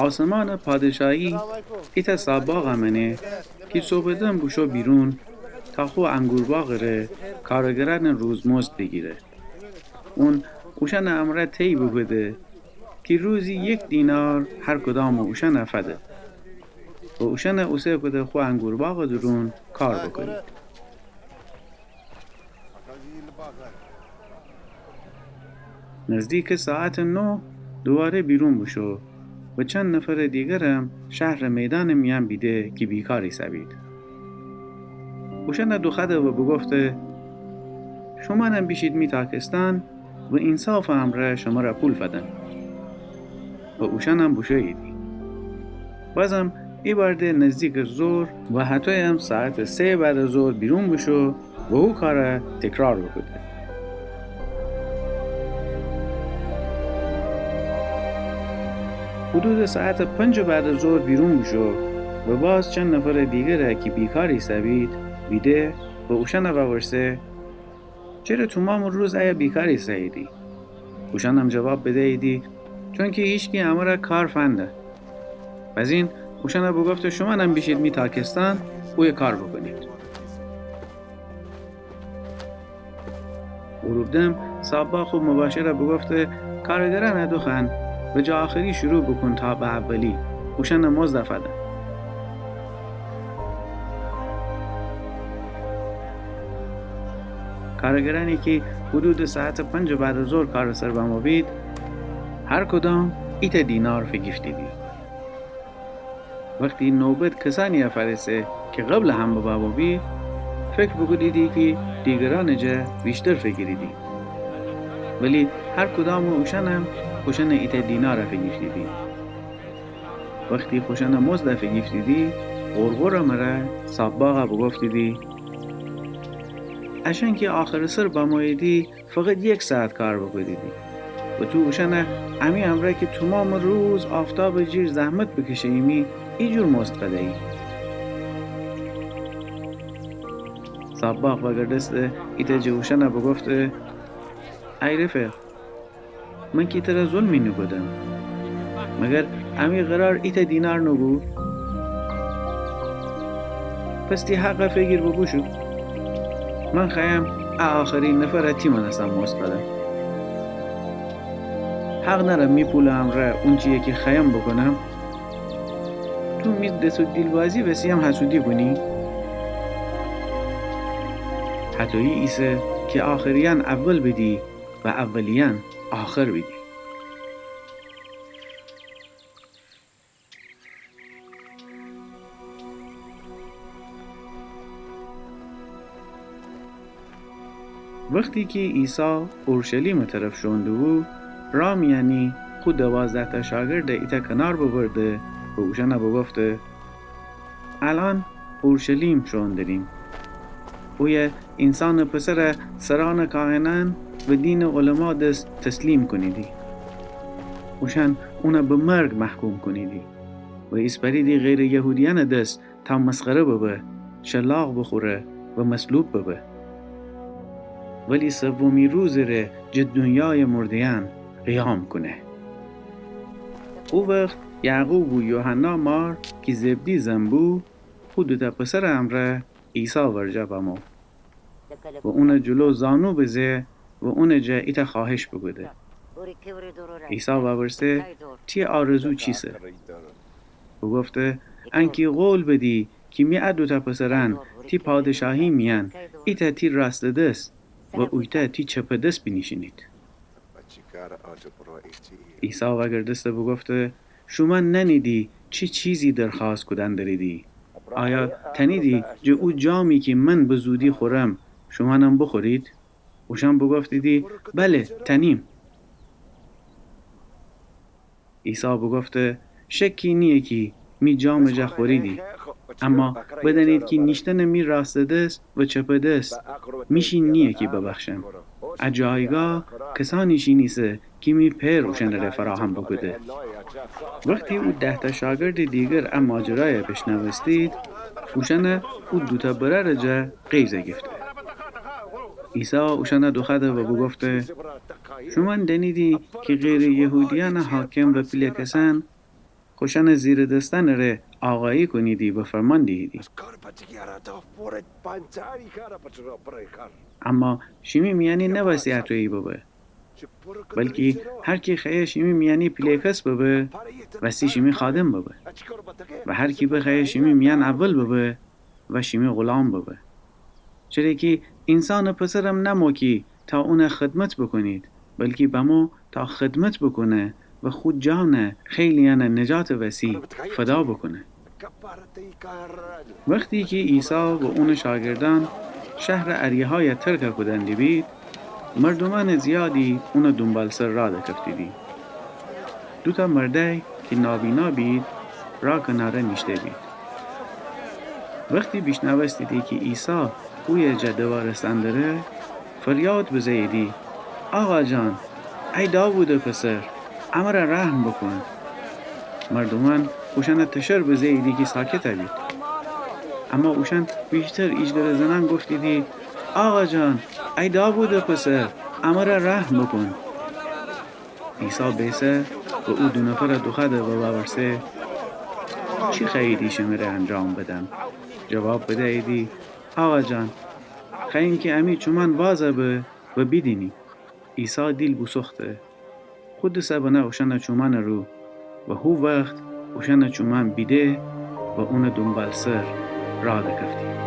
آسمان پادشاهی ایتا ساباغ منه که صبحدن بوشو بیرون تا خو انگورباغ ره کارگران روزمزد بگیره. اون اوشن امره تی بگوده که روزی 1 دینار هر کدام اوشن افده و اوشن اوسه کده خو انگورباغ درون کار بکنید. نزدیک ساعت 9 دوباره بیرون بشو و چند نفر دیگرم شهر میدان میان بیده که بیکاری سبید. اوشن دوخده و بگفته شما نم بیشید می تاکستان و انصاف امره شما را پول فدن. و اوشن هم بشویدی. بازم ای برده نزدیک زور و حتی هم ساعت 3 بعد از ظهر بیرون بشو و او کار تکرار بکنه. حدود ساعت 5 بعد از ظهر بیرون بشو و باز چند نفر دیگر که بیکاری سبید بیده و اوشن ورسه چرا تمام روز ایا بیکاری سیدی؟ اوشن هم جواب بده ایدی چون که هیچکی امره کار فنده. پس این اوشن بگفت شما نم بیشید می تاکستان اوی کار بکنید. اروبدم سابا خوب مباشر بگفت کارگران ندوخن و جا آخری شروع بکن تا به اولی. اوشن مزدفده. کارگرانی که حدود ساعت 5 بعد از ظهر کار سر بما بید هر کدام 8 دینار فگیفتیدی. وقتی نوبت کسانی فرسه که قبل هم به بابا بید فکر بکنیدی که دیگران جا بیشتر فگیریدی. ولی هر کدام اوشن هم خوشن 8 دینار فگیفتیدی. وقتی خوشن مزد فگیفتیدی غرغر مره ساباغا بگفتیدی اشان که آخر سر بمایدی فقط 1 ساعت کار بکنیدی و تو اوشن امی امره که تمام روز آفتاب جیر زحمت بکشه ایمی اینجور مزد قده ای. ساباغ بگردست ایتا جوشن بگفته ای رفیق من که تر ظلمی نگودم مگر امی قرار 8 دینار نگو پس تی حق فگیر بگوشو من خواهم آخرین نفر تیمان هستم مزد بدم. حق نرم می پول امره اون چیه که خواهم بکنم. تو می دست و دیلبازی وسی هم حسودی کنی حتویی ایسه که آخریان اول بدی و اولیان آخر بدی. وقتی که عیسی اورشلیم طرف شونده بود رام یعنی خود 12 تا شاگرد ایتا کنار ببرده و اوشن بگفته الان اورشلیم شوندریم اوی انسان پسر سران کاهنان و دین علما دست تسلیم کنیدی. اوشن اونا به مرگ محکوم کنیدی و اسپریدی غیر یهودیان دست تا مسخره ببه شلاق بخوره و مصلوب ببه. ولی سومی روز ره جد دنیای مردیان قیام کنه. او وقت یعقوب و یوحنا مار که زبدی زنبو خود تا پسر امره عیسی ورجا بمو و اون جلو زانو بزه و اون جا ایتا خواهش بگوده. عیسی ورسه تی آرزو چیسه؟ و گفته انکی قول بدی که می ادو تا پسران تی پادشاهی میان ایتا تی راست دست و اویتا تی چپ دست بینیشینید. عیسی وگردست بگفته شما ننیدی چی چیزی درخواست کدن داریدی؟ آیا تنیدی جو او جامی که من به زودی خورم شما نم بخورید؟ اوشان بگفتیدی بله تنیم. عیسی بگفته شکی نیه که می جام جا خوریدی اما بدانید که نیشتن می راست دست و چپ دست میشین نیه که ببخشم. اجایگاه کسانیشی نیسه که می پیر اوشن را فراهم بکده. وقتی او 10 تا شاگرد دیگر ام ماجرای بشنوستید اوشن او 2 تا برر جا قیزه گفته. عیسی اوشن دوخده و بگفته شما دنیدی که غیر یهودیان حاکم و پلیکسن خوشن زیر دستن ره آقایی کنیدی و فرمان دیدی. اما شیمی میانی نه وسیعت روی ببه. بلکه هر کی خیه شیمی میانی پلیکس ببه و شیمی خادم ببه. و هر کی بخیه شیمی میان اول ببه و شیمی غلام ببه. چرا که انسان پسرم نموکی تا اون خدمت بکنید، بلکه بمو تا خدمت بکنه و خود جان خیلیان نجات وسیع فدا بکنه. وقتی که عیسی و اون شاگردان شهر اریهای ترک کدندی بید، مردمان زیادی اون دنبال سر را دکفتی دی. دوتا مرده که نابینا بید را کناره نشته بید. وقتی بیشنوستی دی که عیسی اوی جدوار رسندره، فریاد بزیدی: آقا جان، ای داوود پسر، امر رحم بکن. مردمان اوشن تشر بزیدی که ساکت بید. اما اوشن بیشتر ایجگر زنان گفتی دی: آقا جان، ای داوود پسر، امر رحم بکن. عیسی بیسه و او دو نفر دخده و باورسه: چی خیلی شمره انجام بدم؟ جواب بده ایدی: آقا جان، خیلی که امی چومن وازه به و بیدینی. عیسی دیل بسخته. خود سبنه اوشن چومن رو و هو وقت اوشن چومن بیده و اون دنبال سر را دکفتی.